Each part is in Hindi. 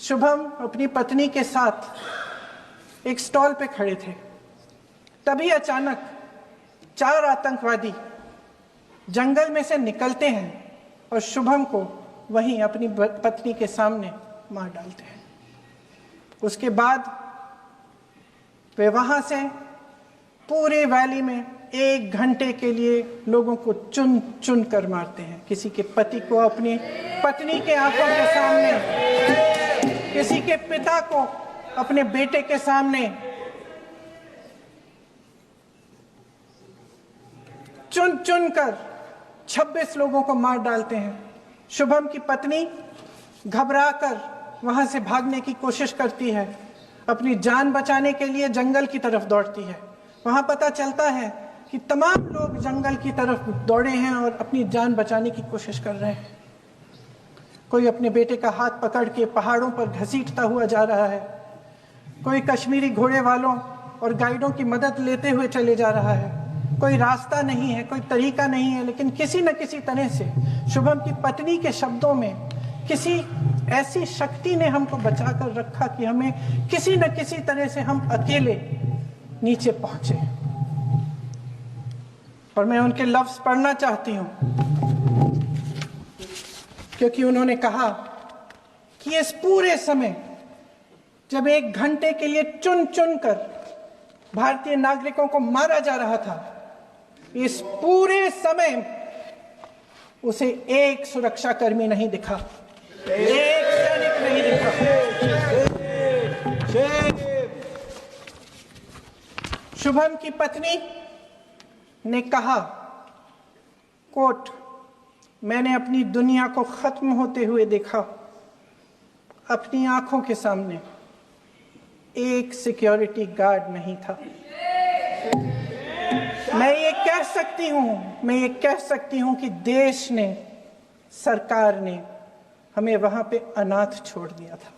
शुभम अपनी पत्नी के साथ एक स्टॉल पे खड़े थे। तभी अचानक 4 आतंकवादी जंगल में से निकलते हैं और शुभम को वहीं अपनी पत्नी के सामने मार डालते हैं। उसके बाद वे वहां से पूरे वैली में 1 घंटे के लिए लोगों को चुन चुन कर मारते हैं। किसी के पति को अपनी पत्नी के आंखों के सामने, किसी के पिता को अपने बेटे के सामने, चुन चुन कर 26 लोगों को मार डालते हैं। शुभम की पत्नी घबराकर वहां से भागने की कोशिश करती है, अपनी जान बचाने के लिए जंगल की तरफ दौड़ती है। वहां पता चलता है कि तमाम लोग जंगल की तरफ दौड़े हैं और अपनी जान बचाने की कोशिश कर रहे हैं। कोई अपने बेटे का हाथ पकड़ के पहाड़ों पर घसीटता हुआ जा रहा है, कोई कश्मीरी घोड़े वालों और गाइडों की मदद लेते हुए चले जा रहा है। कोई रास्ता नहीं है, कोई तरीका नहीं है, लेकिन किसी न किसी तरह से शुभम की पत्नी के शब्दों में किसी ऐसी शक्ति ने हमको बचा कर रखा कि हमें किसी न किसी तरह से हम अकेले नीचे पहुंचे। और मैं उनके लफ्ज पढ़ना चाहती हूं, क्योंकि उन्होंने कहा कि इस पूरे समय जब 1 घंटे के लिए चुन चुन कर भारतीय नागरिकों को मारा जा रहा था, इस पूरे समय उसे एक सुरक्षाकर्मी नहीं दिखा, एक सैनिक नहीं दिखा। शुभम की पत्नी ने कहा, कोट, मैंने अपनी दुनिया को खत्म होते हुए देखा। अपनी आंखों के सामने एक सिक्योरिटी गार्ड नहीं था। मैं ये कह सकती हूं कि देश ने, सरकार ने हमें वहां पे अनाथ छोड़ दिया था।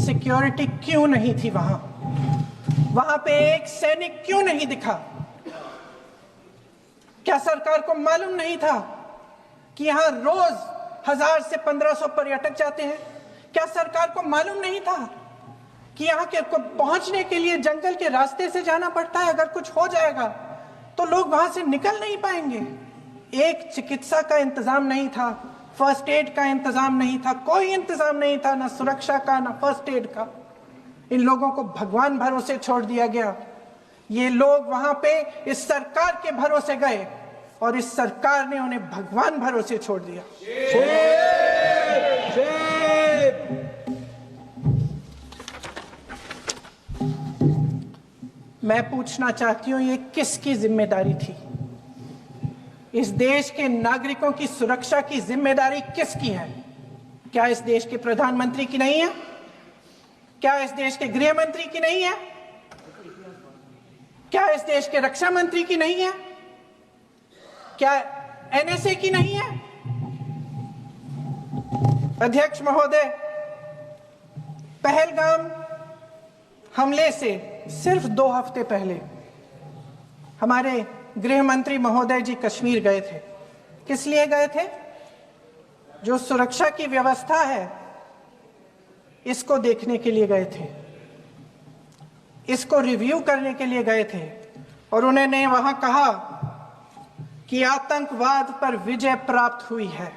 सिक्योरिटी क्यों नहीं थी वहां पे एक सैनिक क्यों नहीं दिखा? क्या सरकार को मालूम नहीं था कि यहां रोज 1000 से 1500 पर्यटक जाते हैं? क्या सरकार को मालूम नहीं था कि यहाँ के को पहुंचने के लिए जंगल के रास्ते से जाना पड़ता है? अगर कुछ हो जाएगा तो लोग वहां से निकल नहीं पाएंगे। एक चिकित्सा का इंतजाम नहीं था, फर्स्ट एड का इंतजाम नहीं था, कोई इंतजाम नहीं था, ना सुरक्षा का ना फर्स्ट एड का। इन लोगों को भगवान भरोसे छोड़ दिया गया। ये लोग वहां पे इस सरकार के भरोसे गए और इस सरकार ने उन्हें भगवान भरोसे छोड़ दिया। मैं पूछना चाहती हूं, ये किसकी जिम्मेदारी थी? इस देश के नागरिकों की सुरक्षा की जिम्मेदारी किसकी है? क्या इस देश के प्रधानमंत्री की नहीं है? क्या इस देश के गृह मंत्री की नहीं है? क्या इस देश के रक्षा मंत्री की नहीं है? क्या एनएसए की नहीं है? अध्यक्ष महोदय, पहलगाम हमले से सिर्फ 2 हफ्ते पहले हमारे गृह मंत्री महोदय जी कश्मीर गए थे। किस लिए गए थे? जो सुरक्षा की व्यवस्था है इसको देखने के लिए गए थे, इसको रिव्यू करने के लिए गए थे। और उन्होंने वहां कहा कि आतंकवाद पर विजय प्राप्त हुई है।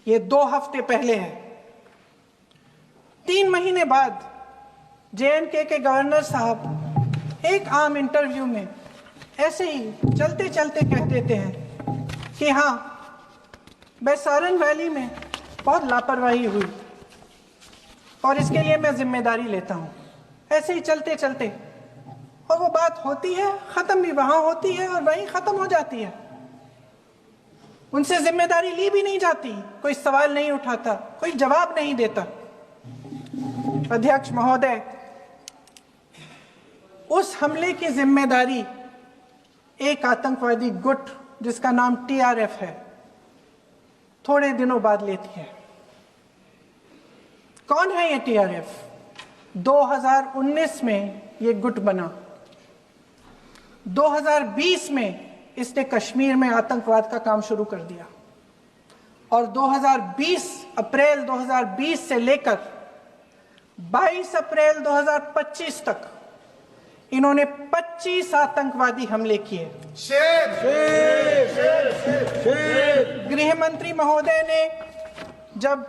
ये 2 हफ्ते पहले है। 3 महीने बाद जेएनके के गवर्नर साहब एक आम इंटरव्यू में ऐसे ही चलते चलते कह देते हैं कि हाँ, बैसारन वैली में बहुत लापरवाही हुई और इसके लिए मैं जिम्मेदारी लेता हूं। ऐसे ही चलते चलते, और वो बात होती है, खत्म भी वहां होती है और वहीं खत्म हो जाती है। उनसे जिम्मेदारी ली भी नहीं जाती, कोई सवाल नहीं उठाता, कोई जवाब नहीं देता। अध्यक्ष महोदय, उस हमले की जिम्मेदारी एक आतंकवादी गुट जिसका नाम टीआरएफ है थोड़े दिनों बाद लेती है। कौन है ये टीआरएफ? 2019 में ये गुट बना। 2020 में इसने कश्मीर में आतंकवाद का काम शुरू कर दिया और 2020 अप्रैल 2020 से लेकर 22 अप्रैल 2025 तक इन्होंने 25 आतंकवादी हमले किए। गृह मंत्री महोदय ने जब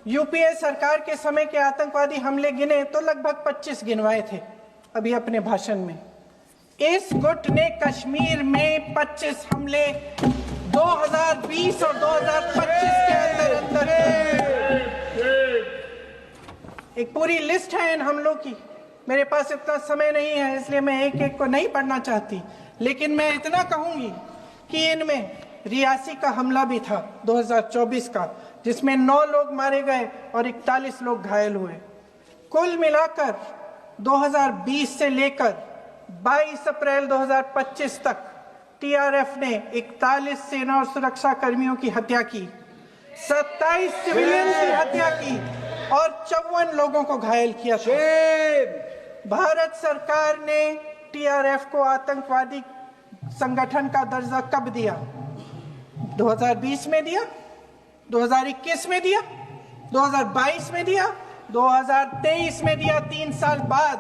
यूपीए सरकार के समय के आतंकवादी हमले गिने तो लगभग 25 गिनवाए थे अभी अपने भाषण में। इस गुट ने कश्मीर में 25 हमले 2020 और 2025 के अंदर एक पूरी लिस्ट है इन हमलों की। मेरे पास इतना समय नहीं है इसलिए मैं एक एक को नहीं पढ़ना चाहती, लेकिन मैं इतना कहूंगी कि इनमें रियासी का हमला भी था 2024 का, जिसमें 9 लोग मारे गए और 41 लोग घायल हुए। कुल मिलाकर 2020 से लेकर 22 अप्रैल 2025 तक टीआरएफ ने 41 सेना और सुरक्षा कर्मियों की हत्या की, 27 सिविलियन की हत्या की और 54 लोगों को घायल किया था। भारत सरकार ने टीआरएफ को आतंकवादी संगठन का दर्जा कब दिया? 2020 में दिया, 2021 में दिया, 2022 में दिया, 2023 में दिया। 3 साल बाद,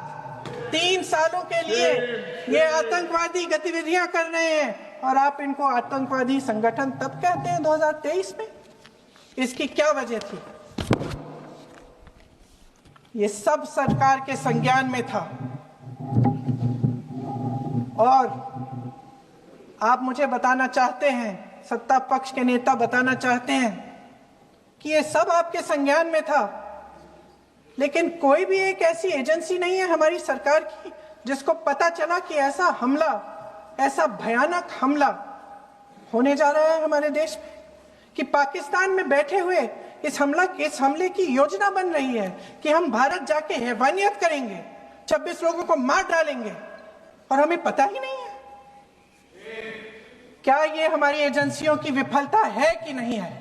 3 सालों के लिए ये आतंकवादी गतिविधियां कर रहे हैं और आप इनको आतंकवादी संगठन तब कहते हैं 2023 में। इसकी क्या वजह थी? ये सब सरकार के संज्ञान में था। और आप मुझे बताना चाहते हैं, सत्ता पक्ष के नेता बताना चाहते हैं कि ये सब आपके संज्ञान में था, लेकिन कोई भी एक ऐसी एजेंसी नहीं है हमारी सरकार की जिसको पता चला कि ऐसा हमला, ऐसा भयानक हमला होने जा रहा है हमारे देश में, कि पाकिस्तान में बैठे हुए इस हमले की योजना बन रही है कि हम भारत जाके हैवानियत करेंगे, 26 लोगों को मार डालेंगे और हमें पता ही नहीं है। क्या ये हमारी एजेंसियों की विफलता है कि नहीं है?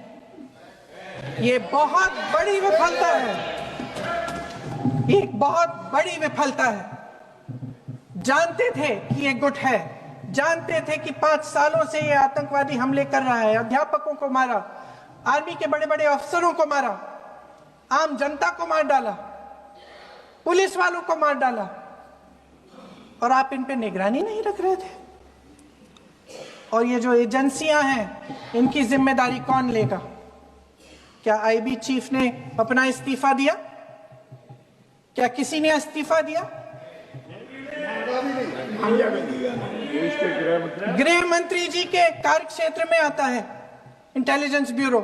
ये बहुत बड़ी विफलता है, एक बहुत बड़ी विफलता है। जानते थे कि ये गुट है, जानते थे कि 5 सालों से ये आतंकवादी हमले कर रहा है, अध्यापकों को मारा, आर्मी के बड़े बड़े अफसरों को मारा, आम जनता को मार डाला, पुलिस वालों को मार डाला, और आप इन पे निगरानी नहीं रख रहे थे। और ये जो एजेंसियां हैं, इनकी जिम्मेदारी कौन लेगा? क्या आईबी चीफ ने अपना इस्तीफा दिया? क्या किसी ने इस्तीफा दिया? गृह मंत्री जी के कार्य क्षेत्र में आता है इंटेलिजेंस ब्यूरो।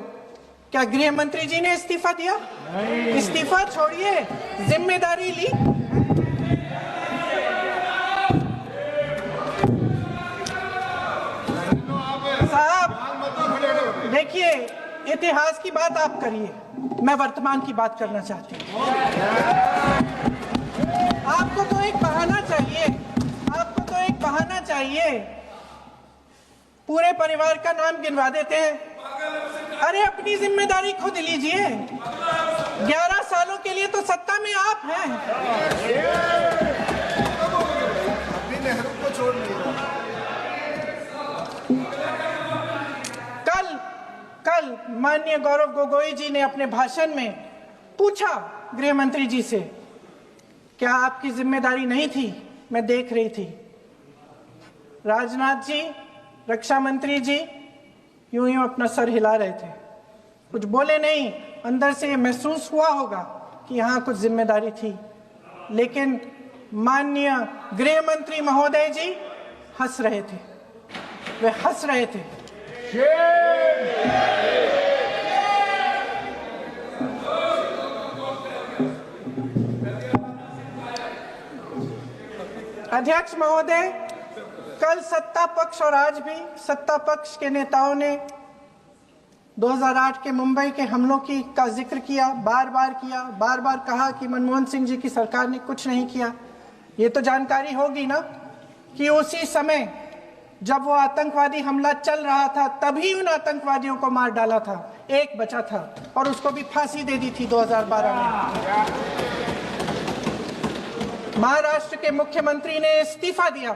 क्या गृह मंत्री जी ने इस्तीफा दिया? इस्तीफा छोड़िए, जिम्मेदारी ली। साहब देखिए, इतिहास की बात आप करिए, मैं वर्तमान की बात करना चाहती हूँ। आपको तो एक बहाना चाहिए, आपको तो एक बहाना चाहिए। पूरे परिवार का नाम गिनवा देते हैं। अरे अपनी जिम्मेदारी खुद लीजिए। 11 सालों के लिए तो सत्ता में आप हैं। नेहरू को छोड़ नहीं रहा। कल माननीय गौरव गोगोई जी ने अपने भाषण में पूछा गृह मंत्री जी से, क्या आपकी जिम्मेदारी नहीं थी? मैं देख रही थी। राजनाथ जी, रक्षा मंत्री जी यूं अपना सर हिला रहे थे, कुछ बोले नहीं। अंदर से महसूस हुआ होगा कि यहाँ कुछ जिम्मेदारी थी, लेकिन माननीय गृह मंत्री महोदय जी हंस रहे थे, वे हंस रहे थे। अध्यक्ष महोदय, कल सत्ता पक्ष और आज भी सत्ता पक्ष के नेताओं ने 2008 के मुंबई के हमलों का जिक्र किया, बार बार कहा कि मनमोहन सिंह जी की सरकार ने कुछ नहीं किया। ये तो जानकारी होगी ना कि उसी समय जब वो आतंकवादी हमला चल रहा था, तभी उन आतंकवादियों को मार डाला था। एक बचा था और उसको भी फांसी दे दी थी 2012 में। महाराष्ट्र के मुख्यमंत्री ने इस्तीफा दिया।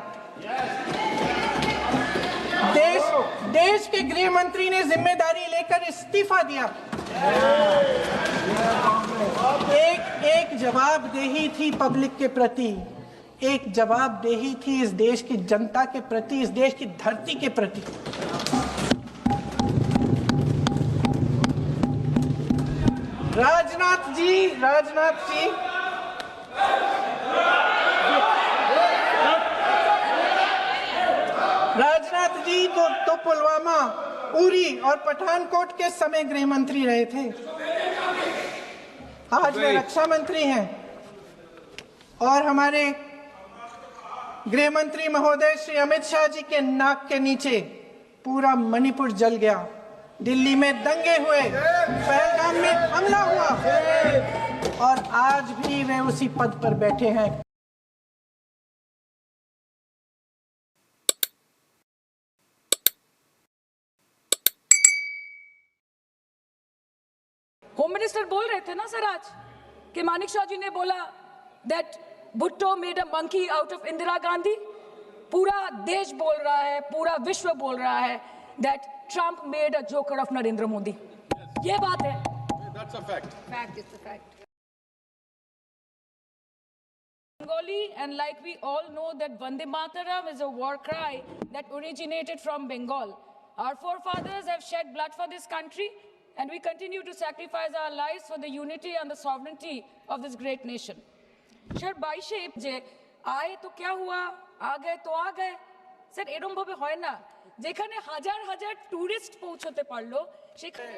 देश के गृह मंत्री ने जिम्मेदारी लेकर इस्तीफा दिया। एक जवाबदेही थी पब्लिक के प्रति, एक जवाबदेही थी इस देश की जनता के प्रति, इस देश की धरती के प्रति। राजनाथ जी तो पुलवामा, उरी और पठानकोट के समय गृह मंत्री रहे थे। आज वे रक्षा मंत्री हैं और हमारे गृह मंत्री महोदय श्री अमित शाह जी के नाक के नीचे पूरा मणिपुर जल गया, दिल्ली में दंगे हुए, पहलगाम में हमला हुआ और आज भी वे उसी पद पर बैठे हैं। होम मिनिस्टर बोल रहे थे ना सर आज कि मानिक शाह जी ने बोला that Bhutto made a monkey out of Indira Gandhi. पूरा देश बोल रहा है, पूरा विश्व बोल रहा है that Trump made a joker of Narendra Modi. ये बात है। That's a fact. Fact is the fact. Bengali, and like we all know that Vande Mataram is a war cry that originated from Bengal. Our forefathers have shed blood for this country, and we continue to sacrifice our lives for the unity and the sovereignty of this great nation. Sir, বাইশে যে আয় তো क्या हुआ, आ गए तो आ गए। স্যার এরকম ভাবে হয় না, যেখানে হাজার হাজার টুরিস্ট পৌঁছতে পারলো সেখানে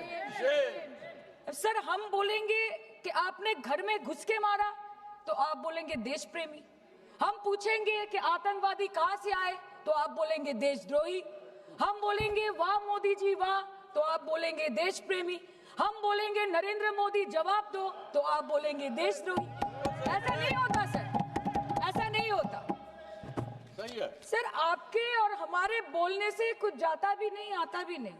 सर हम बोलेंगे कि आपने घर में घुस के मारा तो आप बोलेंगे देश प्रेमी। हम पूछेंगे कि आतंकवादी कहां से आए तो आप बोलेंगे देशद्रोही। हम बोलेंगे वाह मोदी जी वाह तो आप बोलेंगे देश प्रेमी। हम बोलेंगे नरेंद्र मोदी जवाब दो तो आप बोलेंगे देशद्रोही। ऐसा नहीं होता सर, ऐसा नहीं होता। सही है सर, आपके और हमारे बोलने से कुछ जाता भी नहीं आता भी नहीं।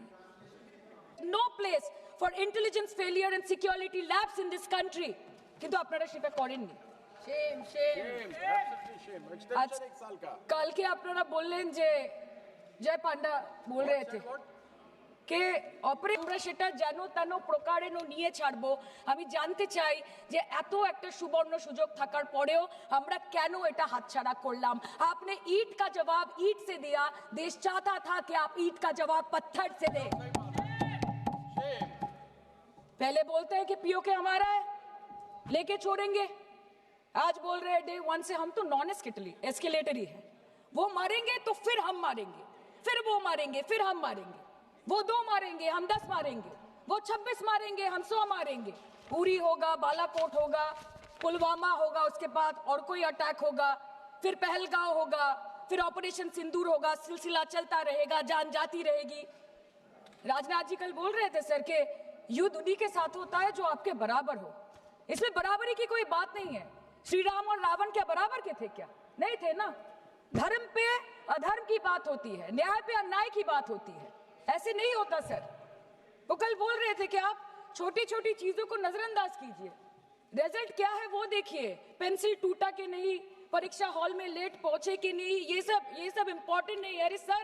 No place for intelligence failure and security labs in this country. কিন্তু আপনারা সেটা করেননি। Shame, shame. আজ কালকে আপনারা বললেন যে জয় পান্ডা বল रहे थे কে আমরা সেটা যেন তেন প্রকারেণ নিয়ে ছাড়বো। আমি জানতে চাই যে এত একটা সুবর্ণ সুযোগ থাকার পরেও আমরা কেন এটা হাতছাড়া করলাম। आपने ईंट का जवाब ईंट से दिया, देश चाहता था कि आप ईंट का जवाब पत्थर से दें। पहले बोलते हैं कि पीओके हमारा है, लेके छोड़ेंगे। आज बोल रहे हैं डे वन से हम तो नॉन एस्केलेटरी है। वो मारेंगे तो फिर हम मारेंगे, फिर वो मारेंगे, फिर हम मारेंगे। वो 2 मारेंगे, हम 10 मारेंगे। वो 26 मारेंगे, हम 100 मारेंगे। उरी होगा, बालाकोट होगा, पुलवामा होगा, उसके बाद और कोई अटैक होगा, फिर पहलगांव होगा, फिर ऑपरेशन सिंदूर होगा। सिलसिला चलता रहेगा, जान जाती रहेगी। राजनाथ जी कल बोल रहे थे सर के युद्ध उन्हीं के साथ होता है जो आपके बराबर हो। इसमें बराबरी की कोई बात नहीं है। श्री राम और रावण क्या बराबर के थे क्या? नहीं थे ना। धर्म पे अधर्म की बात होती है, न्याय पे अन्याय की बात होती है। ऐसे नहीं होता सर। वो कल बोल रहे थे कि आप छोटी छोटी चीजों को नजरअंदाज कीजिए, रिजल्ट क्या है वो देखिए। पेंसिल टूटा कि नहीं, परीक्षा हॉल में लेट पहुंचे कि नहीं, ये सब इंपॉर्टेंट नहीं है। अरे सर,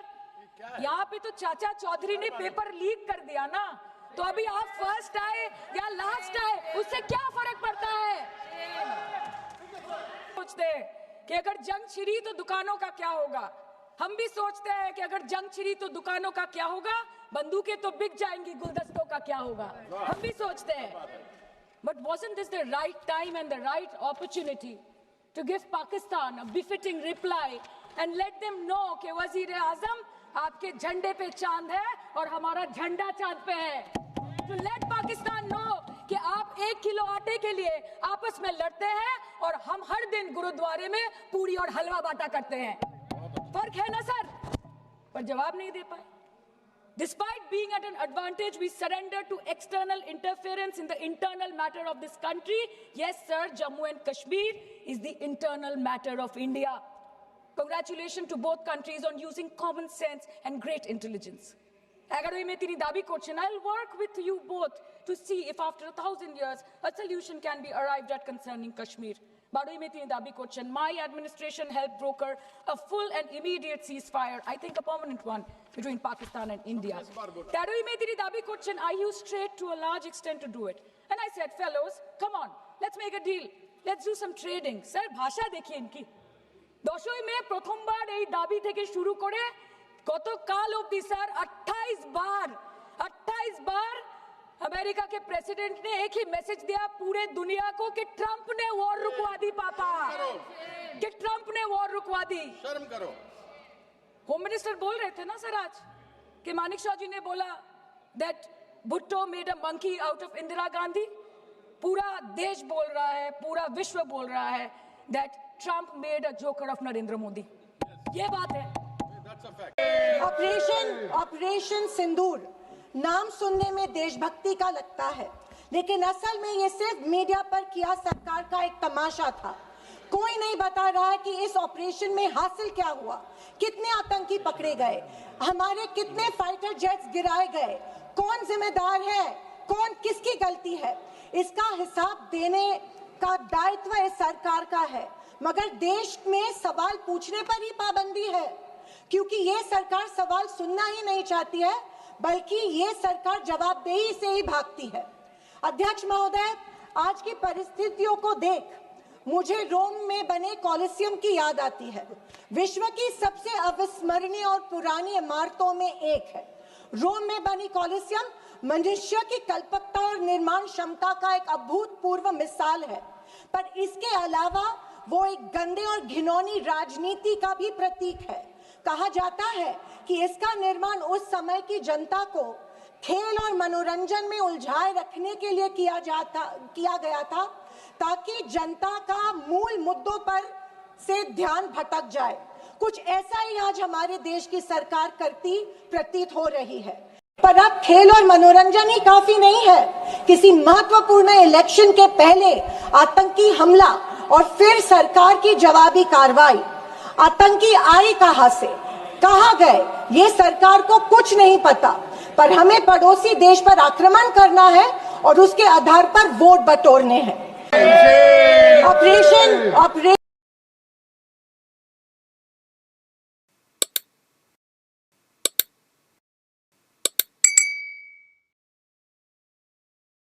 यहाँ पे तो चाचा चौधरी ने पेपर लीक कर दिया ना, तो अभी आप फर्स्ट आए या लास्ट आए उससे क्या फर्क पड़ता है। सोचते हैं कि अगर जंग छिड़ी तो दुकानों का क्या होगा। हम भी सोचते हैं कि अगर जंग छिड़ी तो दुकानों का क्या होगा, बंदूकें तो बिक जाएंगी, गुलदस्तों का क्या होगा। हम भी सोचते हैं। But wasn't this the right time and the right opportunity to give Pakistan a befitting reply and let them know कि वज़ीर-ए-आज़म आपके झंडे पे चांद है और हमारा झंडा चांद पे है। To let Pakistan know कि आप 1 किलो आटे के लिए आपस में लड़ते हैं और हम हर दिन गुरुद्वारे में पूरी और हलवा बांटा करते हैं। फर्क है ना सर? पर जवाब नहीं दे पाए। Despite being at an advantage, we surrender to external interference in the internal matter of this country. Yes, sir, Jammu and Kashmir is the internal matter of India. Congratulations to both countries on using common sense and great intelligence. 11 में তিনি দাবি করছেন, I'll work with you both to see if after 1,000 years a solution can be arrived at concerning Kashmir. বারোই মে তিনি দাবি করছেন my administration helped broker a full and immediate ceasefire, I think a permanent one, between Pakistan and India. 13ই মে তিনি দাবি করছেন I used trade to a large extent to do it. And I said, fellows, come on, let's make a deal. Let's do some trading. Sir ভাষা দেখিয়ে কি 10ই মে প্রথমবার এই দাবি থেকে শুরু করে গতকাল অবধি স্যার 28 बार अमेरिका के प्रेसिडेंट ने एक ही मैसेज दिया पूरे दुनिया को कि ट्रंप ने वॉर रुकवा दी पापा, कि ट्रंप ने वॉर रुकवा दी। शर्म करो। होम मिनिस्टर बोल रहे थे ना सर आज कि मानिक शाह जी ने बोला that Bhutto made a monkey out of Indira Gandhi. पूरा देश बोल रहा है, पूरा विश्व बोल रहा है that Trump made a joker of Narendra Modi. ये बात है। That's a fact. ऑपरेशन सिंदूर नाम सुनने में देशभक्ति का लगता है, लेकिन असल में ये सिर्फ मीडिया पर किया सरकार का एक तमाशा था। कोई नहीं बता रहा है कि इस ऑपरेशन में हासिल क्या हुआ, कितने आतंकी पकड़े गए, हमारे कितने फाइटर जेट्स गिराए गए, कौन जिम्मेदार है, कौन किसकी गलती है। इसका हिसाब देने का दायित्व इस सरकार का है, मगर देश में सवाल पूछने पर ही पाबंदी है, क्योंकि ये सरकार सवाल सुनना ही नहीं चाहती है, बल्कि ये सरकार जवाबदेही से ही भागती है। अध्यक्ष महोदय, आज की परिस्थितियों को देख मुझे रोम में बने कॉलिसियम की याद आती है। विश्व की सबसे अविस्मरणीय और पुरानी इमारतों में एक है। रोम में बनी कॉलिसियम मनुष्य की कल्पकता और निर्माण क्षमता का एक अभूतपूर्व मिसाल है, पर इसके अलावा वो एक गंदे और घिनौनी राजनीति का भी प्रतीक है। कहा जाता है कि इसका निर्माण उस समय की जनता को खेल और मनोरंजन में उलझाए रखने के लिए किया गया था, ताकि जनता का मूल मुद्दों पर से ध्यान भटक जाए। कुछ ऐसा ही आज हमारे देश की सरकार करती प्रतीत हो रही है। पर अब खेल और मनोरंजन ही काफी नहीं है। किसी महत्वपूर्ण इलेक्शन के पहले आतंकी हमला और फिर सरकार की जवाबी कार्रवाई। आतंकी आए कहां से, कहां गए, ये सरकार को कुछ नहीं पता, पर हमें पड़ोसी देश पर आक्रमण करना है और उसके आधार पर वोट बटोरने हैं। ऑपरेशन